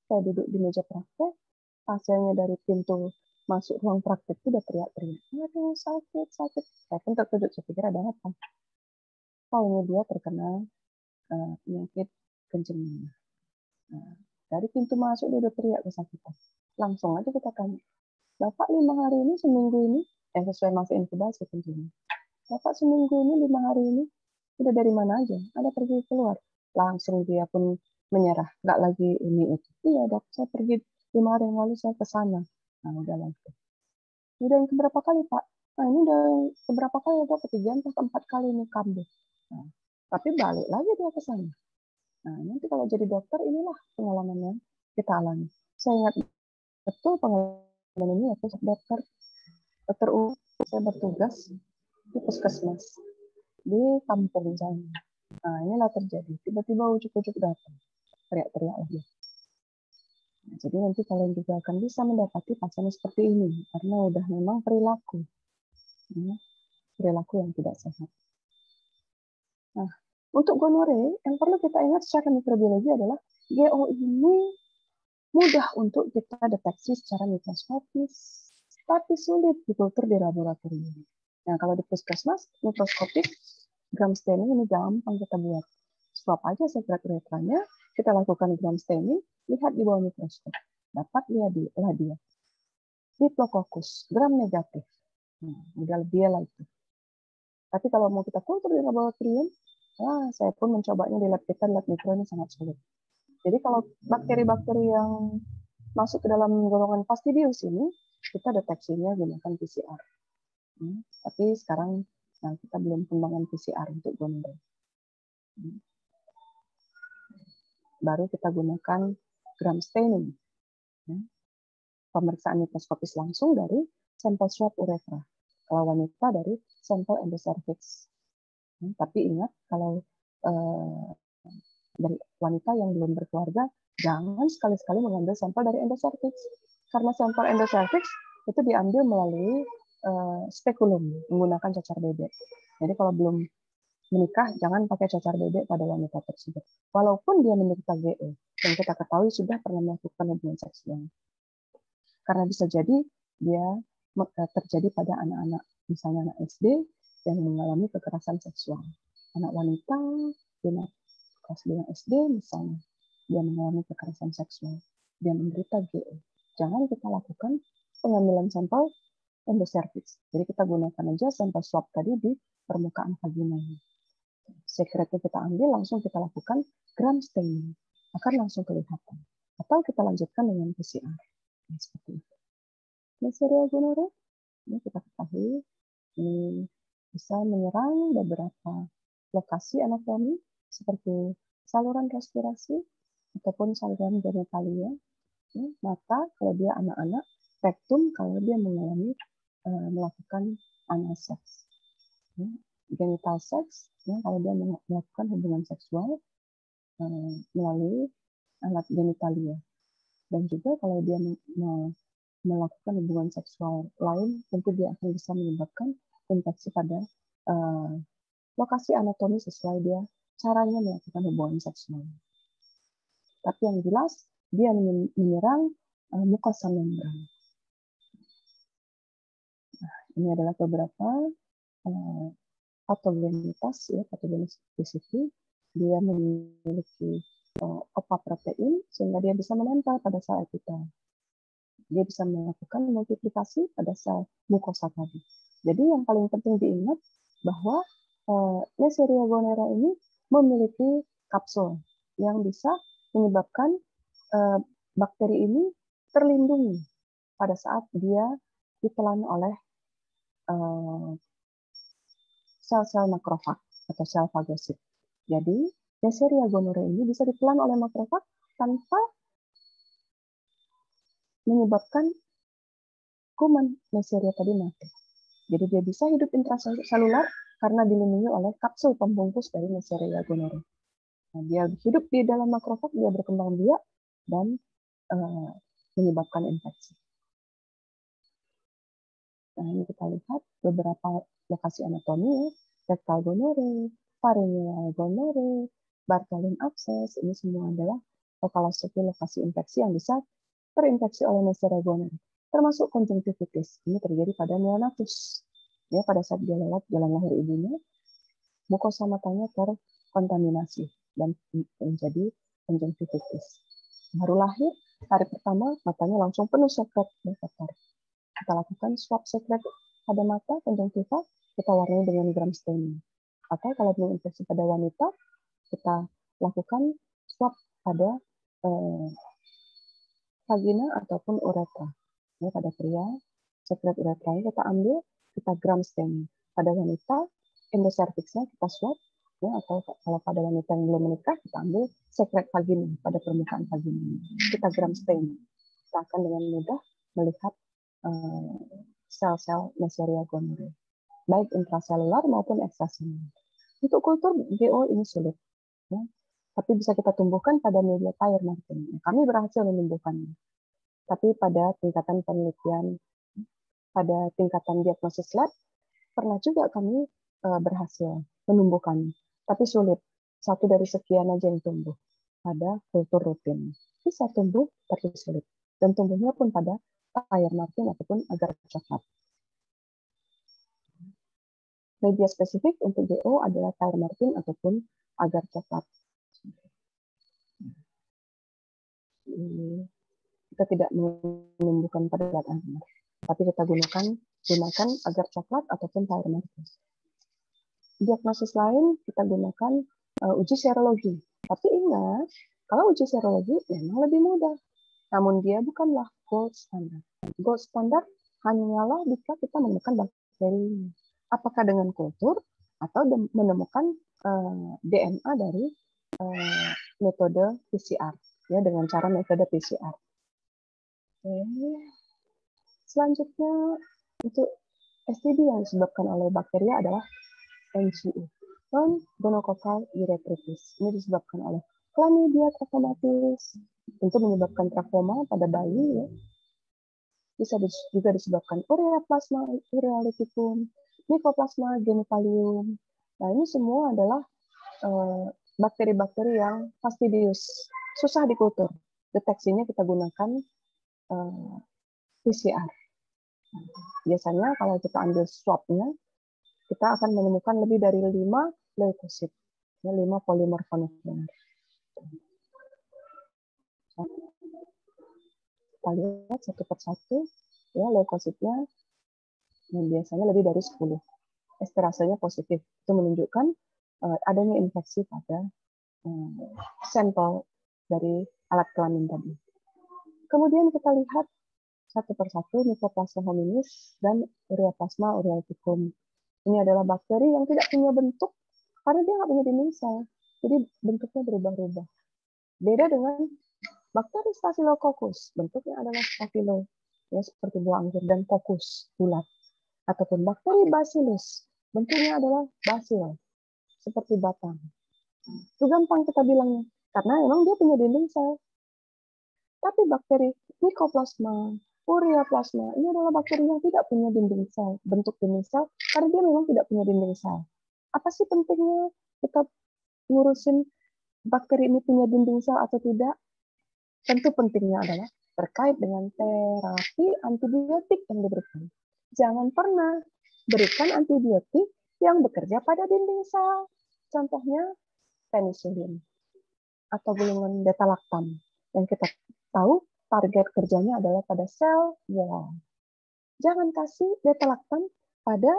[SPEAKER 1] saya duduk di meja praktek, pasiennya dari pintu masuk ruang praktek itu udah teriak-teriak, aduh sakit, sakit. Saya pun terkejut, saya pikir ada apa. Tahunya dia terkena penyakit kencing nanah. Nah, dari pintu masuk dia udah teriak kesakitan. Langsung aja kita tanya, Bapak 5 hari ini, seminggu ini, yang sesuai masa inkubasi tentunya. Bapak seminggu ini, 5 hari ini, udah dari mana aja? Ada pergi keluar? Langsung dia pun menyerah, nggak lagi ini itu. Iya dok, saya pergi 5 hari yang lalu saya ke sana. Nah udah langsung. Udah yang keberapa kali Pak? Nah ini udah keberapa kali ya dok? Ketiga atau keempat kali ini kambuh. Nah, tapi balik lagi dia ke sana. Nah nanti kalau jadi dokter inilah pengalaman yang kita alami. Saya ingat betul pengalaman ini waktu dokter saya bertugas di puskesmas di kampung saya. Nah, inilah terjadi. Tiba-tiba ujuk-ujuk datang. Teriak-teriak lagi. Nah, jadi nanti kalian juga akan bisa mendapati pasien seperti ini. Karena udah memang perilaku. Ya, perilaku yang tidak sehat. Nah, untuk gonorrhea, yang perlu kita ingat secara mikrobiologi adalah GO ini mudah untuk kita deteksi secara mikroskopis. Tapi sulit dikultur di laboratorium. Nah, kalau di puskesmas, mikroskopik, gram staining ini gampang kita buat. Swab aja sekret uretranya, kita lakukan gram staining, lihat di bawah mikroskop. Dapat lihat dia. Diplococcus, gram negatif. Nah, udah dia lah itu. Tapi kalau mau kita kultur di laboratorium, saya pun mencobanya di lab kita, lab mikro ini sangat sulit. Jadi kalau bakteri-bakteri yang masuk ke dalam golongan Fastidius ini, kita deteksinya gunakan PCR. Tapi sekarang kita belum kembangkan PCR untuk gonorrhea. Baru kita gunakan gram staining. Pemeriksaan mikroskopis langsung dari sampel swab uretra. Kalau wanita dari sampel endocervix. Tapi ingat, kalau dari wanita yang belum berkeluarga, jangan sekali-sekali mengambil sampel dari endocervix. Karena sampel endocervix itu diambil melalui spekulum, menggunakan cacar bebek. Jadi kalau belum menikah, jangan pakai cacar bebek pada wanita tersebut. Walaupun dia menderita GO, yang kita ketahui sudah pernah melakukan hubungan seksual. Karena bisa jadi dia terjadi pada anak-anak, misalnya anak SD yang mengalami kekerasan seksual. Anak wanita, kelas 5 SD misalnya, dia mengalami kekerasan seksual, dia menderita GO. Jangan kita lakukan pengambilan sampel endocervix. Jadi kita gunakan aja sampel swab tadi di permukaan vagina. Sekretnya kita ambil, langsung kita lakukan gram staining. Akan langsung kelihatan. Atau kita lanjutkan dengan PCR. Seperti itu. Neisseria gonorrhea, ini kita ketahui, ini bisa menyerang beberapa lokasi anatomi, seperti saluran respirasi, ataupun saluran genitalia, mata kalau dia anak-anak, rektum kalau dia mengalami melakukan anal seks, genital seks kalau dia melakukan hubungan seksual melalui alat genitalia, dan juga kalau dia melakukan hubungan seksual lain, tentu dia akan bisa menyebabkan infeksi pada lokasi anatomi sesuai dia caranya melakukan hubungan seksual. Tapi yang jelas dia menyerang mukosa membran. Nah, ini adalah beberapa patogenitas, ya, patogenicity. Dia memiliki OPA protein sehingga dia bisa menempel pada sel epitel. Dia bisa melakukan multiplikasi pada sel mukosa tadi. Jadi yang paling penting diingat bahwa Neisseria gonorrhea ini memiliki kapsul yang bisa menyebabkan bakteri ini terlindungi pada saat dia ditelan oleh sel-sel makrofag atau sel fagosit. Jadi, Neisseria gonorrhoeae ini bisa ditelan oleh makrofag tanpa menyebabkan kuman Neisseria tadi mati. Jadi dia bisa hidup intraselular karena dilindungi oleh kapsul pembungkus dari Neisseria gonorrhoeae. Nah, dia hidup di dalam makrofag, dia berkembang biak dan menyebabkan infeksi. Nah, ini kita lihat beberapa lokasi anatomi, rectal gonorrhoeae, pharyngeal gonorrhoeae, Bartholin abscess, ini semua adalah lokasi infeksi yang bisa terinfeksi oleh Neisseria gonorrhoeae, termasuk konjungtivitis. Ini terjadi pada neonatus. Ya, pada saat dia lewat jalan lahir ibunya, mukosa matanya terkontaminasi dan menjadi konjungtivitis. Baru lahir, hari pertama matanya langsung penuh sekret kotor. Kita lakukan swab sekret pada mata konjungtiva, kita warnai dengan gram staining. Atau kalau belum infeksi pada wanita, kita lakukan swab pada vagina ataupun uretra. Ya, pada pria, sekret uretra kita ambil, kita gram staining. Pada wanita, endocervixnya kita swab, ya, atau kalau pada wanita yang belum menikah, kita ambil sekret vagina pada permukaan vagina. Kita gram staining. Kita akan dengan mudah melihat sel-sel Neisseria gonorrhoeae, baik intraselular maupun ekstraselular. Untuk kultur GO ini sulit, ya. Tapi bisa kita tumbuhkan pada media Thyer Martin. Kami berhasil menumbuhkannya. Tapi pada tingkatan penelitian, pada tingkatan diagnosis lab, pernah juga kami berhasil menumbuhkannya. Tapi sulit. Satu dari sekian aja yang tumbuh pada kultur rutin. Bisa tumbuh, tapi sulit. Dan tumbuhnya pun pada Thyer Martin ataupun agar coklat. Media spesifik untuk GO adalah Thyer Martin ataupun agar coklat. Kita tidak menumbuhkan pada zat agar, tapi kita gunakan agar coklat ataupun Thyer Martin. Diagnosis lain kita gunakan uji serologi. Tapi ingat, kalau uji serologi memang lebih mudah. Namun dia bukanlah gold standard. Gold standard hanyalah jika kita menemukan bakteri. Apakah dengan kultur atau menemukan DNA dari metode PCR, ya, dengan cara metode PCR. Selanjutnya untuk STD yang disebabkan oleh bakteri adalah NGU, non-gonococcal urethritis. Ini disebabkan oleh Chlamydia trachomatis, tentu menyebabkan trakoma pada bayi, ya. Bisa juga disebabkan ureaplasma ureolyticum, Mycoplasma genitalium. Nah, ini semua adalah bakteri-bakteri yang fastidius, susah dikultur. Deteksinya kita gunakan PCR. Biasanya kalau kita ambil swabnya, kita akan menemukan lebih dari 5 leukosit, 5 polimorfonuklear. Kita lihat satu persatu, ya, leukositnya biasanya lebih dari 10. Esterasenya positif, itu menunjukkan adanya infeksi pada sampel dari alat kelamin tadi. Kemudian kita lihat satu persatu Mycoplasma hominis dan Ureaplasma ureolyticum. Ini adalah bakteri yang tidak punya bentuk karena dia nggak punya dinding sel. Jadi bentuknya berubah-ubah. Beda dengan bakteri Staphylococcus, bentuknya adalah stafilo, ya, seperti buah anggur, dan coccus, bulat. Ataupun bakteri Bacillus, bentuknya adalah basil, seperti batang. Itu gampang kita bilangnya, karena memang dia punya dinding sel. Tapi bakteri Mycoplasma, Ureaplasma, ini adalah bakteri yang tidak punya dinding sel, bentuk dinding sel, karena dia memang tidak punya dinding sel. Apa sih pentingnya kita ngurusin bakteri ini punya dinding sel atau tidak? Tentu pentingnya adalah terkait dengan terapi antibiotik yang diberikan. Jangan pernah berikan antibiotik yang bekerja pada dinding sel. Contohnya penisilin atau golongan beta-laktam yang kita tahu target kerjanya adalah pada sel wall. Jangan kasih beta-laktam pada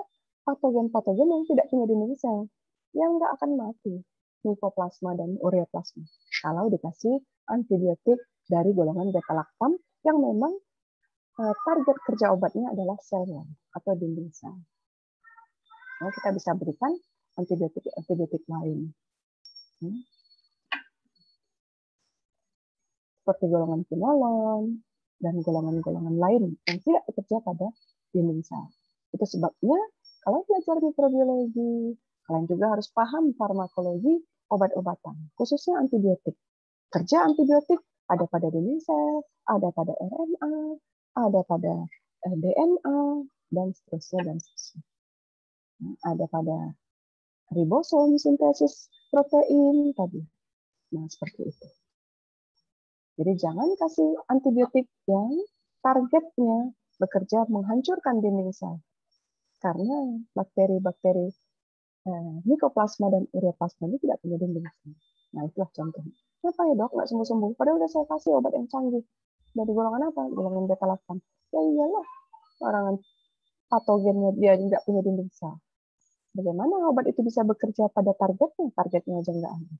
[SPEAKER 1] patogen-patogen yang tidak punya dinding sel, yang nggak akan mati, Mycoplasma dan Ureaplasma. Kalau dikasih antibiotik dari golongan beta-laktam yang memang target kerja obatnya adalah sel atau dinding sel. Nah, kita bisa berikan antibiotik lain. Seperti golongan quinolone dan golongan-golongan lain yang tidak bekerja pada dinding sel. Itu sebabnya kalau belajar mikrobiologi, kalian juga harus paham farmakologi obat-obatan, khususnya antibiotik. Kerja antibiotik ada pada dinding sel, ada pada RNA, ada pada DNA, dan seterusnya, dan seterusnya. Ada pada ribosom, sintesis protein tadi. Nah, seperti itu. Jadi jangan kasih antibiotik yang targetnya bekerja menghancurkan dinding sel. Karena bakteri-bakteri Mycoplasma dan Ureaplasma ini tidak punya dinding sel. Nah, itulah contohnya. Kenapa ya dok, nggak sembuh-sembuh? Padahal udah saya kasih obat yang canggih. Dari golongan apa? Golongan beta-lactam. Ya iyalah, orang patogennya dia tidak punya dinding sel. Bagaimana obat itu bisa bekerja pada targetnya? Targetnya aja nggak ada.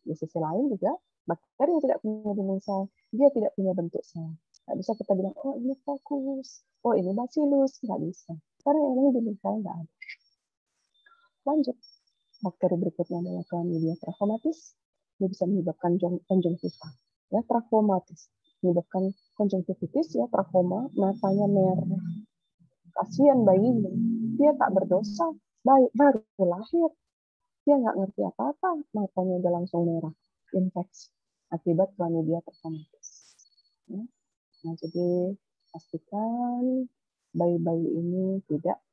[SPEAKER 1] Di sisi lain juga, bakteri yang tidak punya dinding sel, dia tidak punya bentuk sel. Nggak bisa kita bilang, oh ini Coccus, oh ini Bacillus. Nggak bisa. Karena yang ini dinding sel nggak ada. Lanjut. Bakteri berikutnya adalah Chlamydia trachomatis. Dia bisa menyebabkan konjungtiva. Ya, trachomatis. Menyebabkan konjungtivitis, ya, trachoma, matanya merah. Kasihan bayinya. Dia tak berdosa. Baru lahir. Dia nggak ngerti apa-apa. Matanya udah langsung merah. Infeksi. Akibat Chlamydia trachomatis. Ya. Nah, jadi pastikan bayi-bayi ini tidak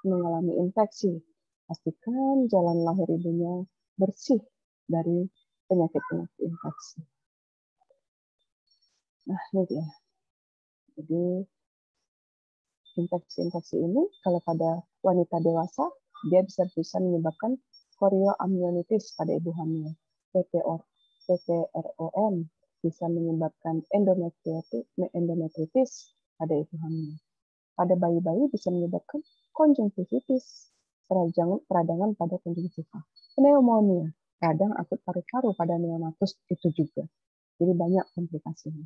[SPEAKER 1] mengalami infeksi. Pastikan jalan lahir ibunya bersih dari penyakit-penyakit infeksi. Nah, ini dia. Jadi, infeksi-infeksi ini kalau pada wanita dewasa, dia bisa menyebabkan chorioamnionitis pada ibu hamil. PPROM bisa menyebabkan endometritis pada ibu hamil. Pada bayi-bayi bisa menyebabkan konjungtivitis, peradangan pada konjungtiva. Pneumonia, radang akut paru-paru pada neonatus itu juga. Jadi banyak komplikasinya.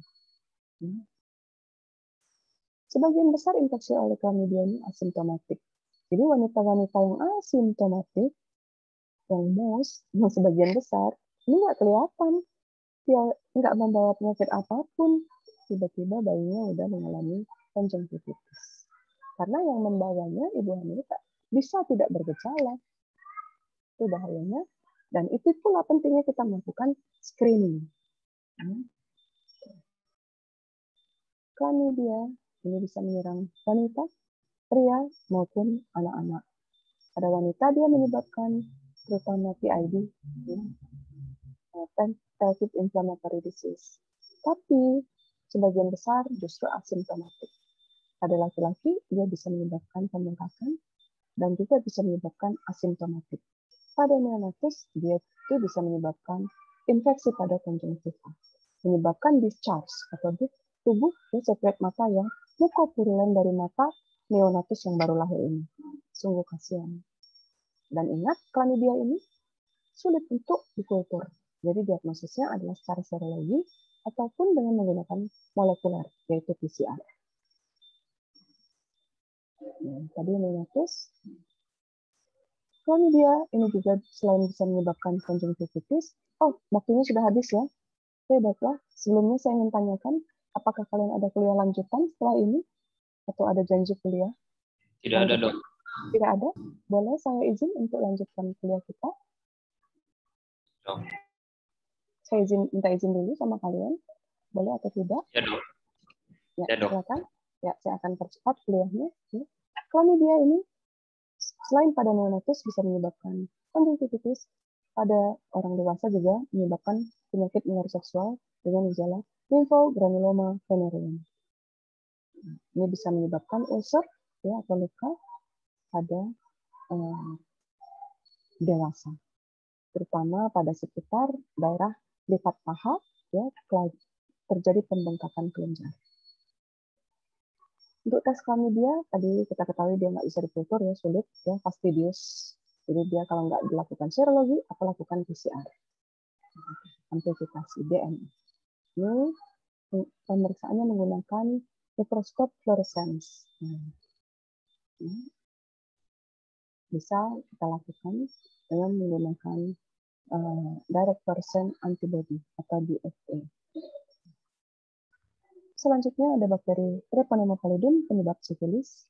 [SPEAKER 1] Sebagian besar infeksi oleh Chlamydia ini asimptomatik. Jadi wanita-wanita yang asimptomatik, yang sebagian besar, ini nggak kelihatan. Dia nggak membawa penyakit apapun. Tiba-tiba bayinya udah mengalami konjungtivitis. Karena yang membawanya ibu hamil bisa tidak bergejala. Itu bahayanya. Dan itu pula pentingnya kita melakukan screening. Chlamydia ini bisa menyerang wanita, pria, maupun anak-anak. Pada wanita dia menyebabkan terutama PID, pelvic inflammatory disease. Tapi sebagian besar justru asimptomatik. Pada laki-laki dia bisa menyebabkan pembengkakan dan juga bisa menyebabkan asimptomatik. Pada neonatus dia itu bisa menyebabkan infeksi pada konjungtiva, menyebabkan discharge atau tubuh sekret mata yang mukopurulen dari mata neonatus yang baru lahir ini. Sungguh kasihan. Dan ingat, Chlamydia ini sulit untuk dikultur. Jadi diagnosisnya adalah secara serologi ataupun dengan menggunakan molekuler, yaitu PCR. Tadi neonatus. Chlamydia ini juga selain bisa menyebabkan konjungtivitis, waktunya sudah habis ya. Oke, baiklah. Sebelumnya saya ingin tanyakan, apakah kalian ada kuliah lanjutan setelah ini? Atau ada janji kuliah?
[SPEAKER 2] Tidak ada, dok.
[SPEAKER 1] Tidak ada? Boleh saya izin untuk lanjutkan kuliah kita?
[SPEAKER 2] Dok.
[SPEAKER 1] Saya minta izin dulu sama kalian. Boleh atau tidak?
[SPEAKER 2] Ya, dok.
[SPEAKER 1] Ya,
[SPEAKER 2] Ya, dok.
[SPEAKER 1] silakan. Ya, saya akan percepat kuliahnya. Chlamydia ini selain pada neonatus bisa menyebabkan konjungtivitis, pada orang dewasa juga menyebabkan penyakit menular seksual dengan gejala lymphogranuloma venereum. Ini bisa menyebabkan ulcer ya, atau luka pada dewasa, terutama pada sekitar daerah lipat paha ya, terjadi pembengkakan kelenjar. Untuk tes Chlamydia, tadi kita ketahui dia nggak bisa dikultur ya, sulit ya, fastidious. Jadi dia kalau nggak dilakukan serologi atau lakukan PCR, amplifikasi DNA. Ini pemeriksaannya menggunakan mikroskop fluorescence. Bisa kita lakukan dengan menggunakan direct fluorescent antibody atau DFA. Selanjutnya ada bakteri Treponema pallidum penyebab sifilis.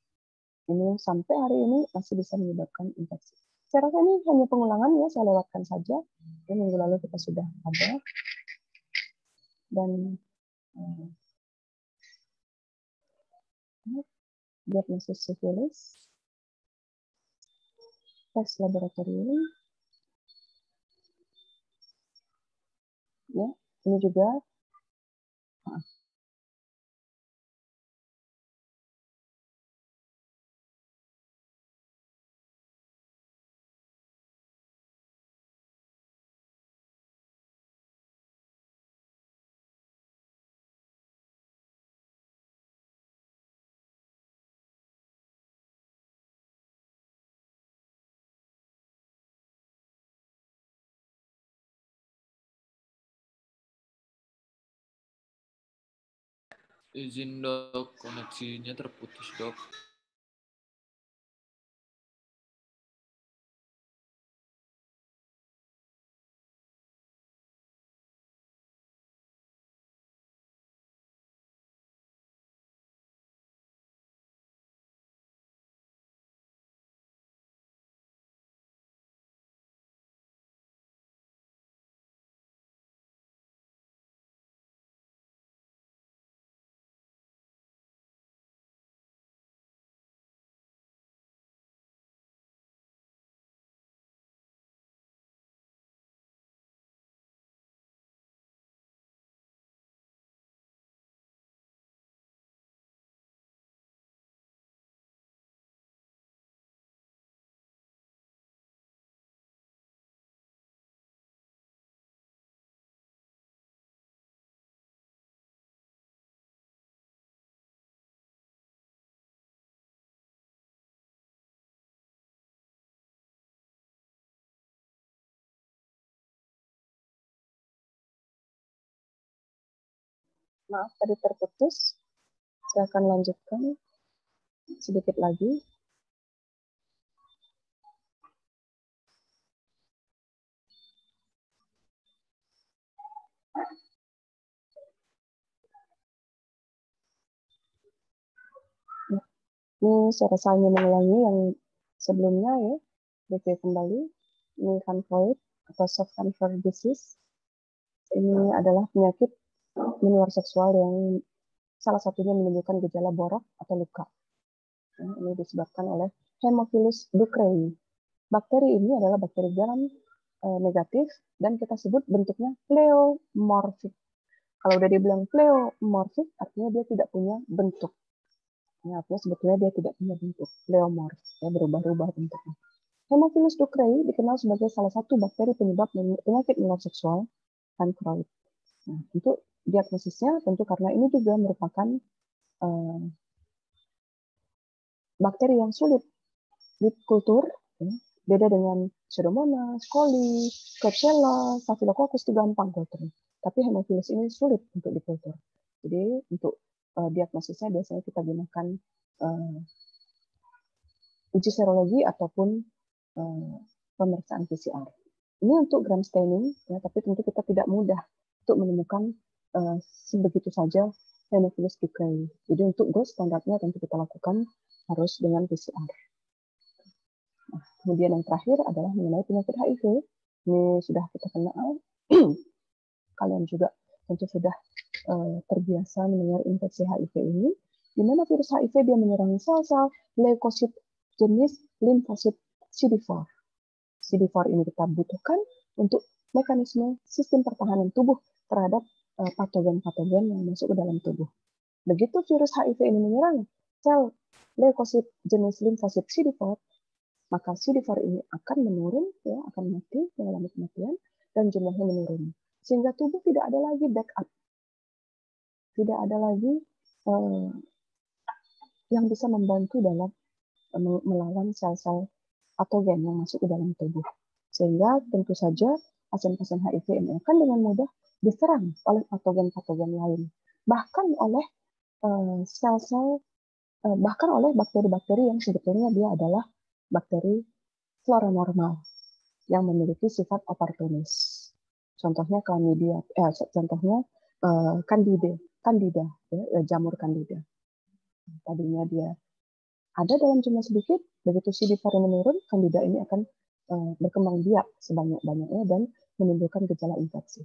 [SPEAKER 1] Ini sampai hari ini masih bisa menyebabkan infeksi. Saya rasa ini hanya pengulangan ya, saya lewatkan saja. Ini minggu lalu kita sudah ada. Dan diagnosis sifilis, tes laboratorium, ya, ini juga
[SPEAKER 2] Izin dok, koneksinya terputus dok.
[SPEAKER 1] maaf tadi terputus. Saya akan lanjutkan sedikit lagi. Ini saya rasa hanya mengulangi yang sebelumnya ya. Review kembali. Ini Vancoid atau soft confer disease. Ini adalah penyakit menular seksual yang salah satunya menimbulkan gejala borok atau luka. Ini disebabkan oleh Haemophilus ducreyi. Bakteri ini adalah bakteri gram negatif dan kita sebut bentuknya pleomorphic. Kalau udah dibilang pleomorphic, artinya dia tidak punya bentuk. Ya, artinya sebetulnya dia tidak punya bentuk, pleomorph, ya, berubah-ubah bentuknya. Haemophilus ducreyi dikenal sebagai salah satu bakteri penyebab penyakit menular seksual Vancoid. Nah, untuk diagnosisnya tentu karena ini juga merupakan bakteri yang sulit dikultur, ya, beda dengan Pseudomonas, coli, Klebsiella, Staphylococcus itu gampang kulturnya. Tapi Haemophilus ini sulit untuk dikultur. Jadi untuk diagnosisnya biasanya kita gunakan uji serologi ataupun pemeriksaan PCR. Ini untuk gram staining, ya, tapi tentu kita tidak mudah untuk menemukan sebegitu saja Haemophilus ducreyi. Jadi untuk gold standarnya tentu kita lakukan harus dengan PCR. Nah, kemudian yang terakhir adalah mengenai penyakit HIV. Ini sudah kita kenal. Kalian juga tentu sudah terbiasa mendengar infeksi HIV ini, di mana virus HIV dia menyerang sel-sel leukosit jenis limfosit CD4. CD4 ini kita butuhkan untuk mekanisme sistem pertahanan tubuh terhadap patogen-patogen yang masuk ke dalam tubuh. Begitu virus HIV ini menyerang sel leukosit jenis limfosit CD4, maka CD4 ini akan menurun, ya, akan mati, mengalami kematian, dan jumlahnya menurun. Sehingga tubuh tidak ada lagi backup. Tidak ada lagi yang bisa membantu dalam melawan sel-sel patogen yang masuk ke dalam tubuh. Sehingga tentu saja pasien-pasien HIV ini akan dengan mudah diserang oleh patogen-patogen lain. bahkan oleh sel-sel, bahkan oleh bakteri-bakteri yang sebetulnya dia adalah bakteri flora normal yang memiliki sifat oportunis. Contohnya candida, ya, jamur candida. Tadinya dia ada dalam jumlah sedikit, begitu CD4 menurun, candida ini akan berkembang biak sebanyak-banyaknya dan menimbulkan gejala infeksi.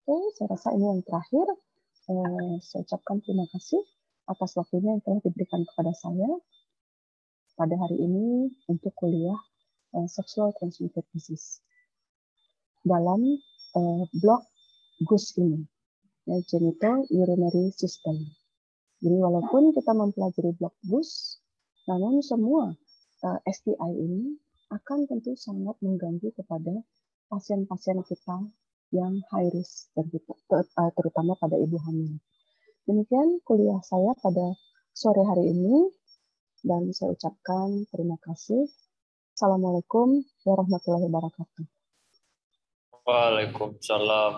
[SPEAKER 1] Oke, saya rasa ini yang terakhir. Saya ucapkan terima kasih atas waktunya yang telah diberikan kepada saya pada hari ini untuk kuliah Sexual Transmitted Disease dalam blok GUS ini, ya, Genital Urinary System. Jadi walaupun kita mempelajari blok GUS, namun semua STI ini akan tentu sangat mengganggu kepada pasien-pasien kita yang high risk, terutama pada ibu hamil. Demikian kuliah saya pada sore hari ini, dan saya ucapkan terima kasih. Assalamualaikum warahmatullahi wabarakatuh.
[SPEAKER 2] Waalaikumsalam.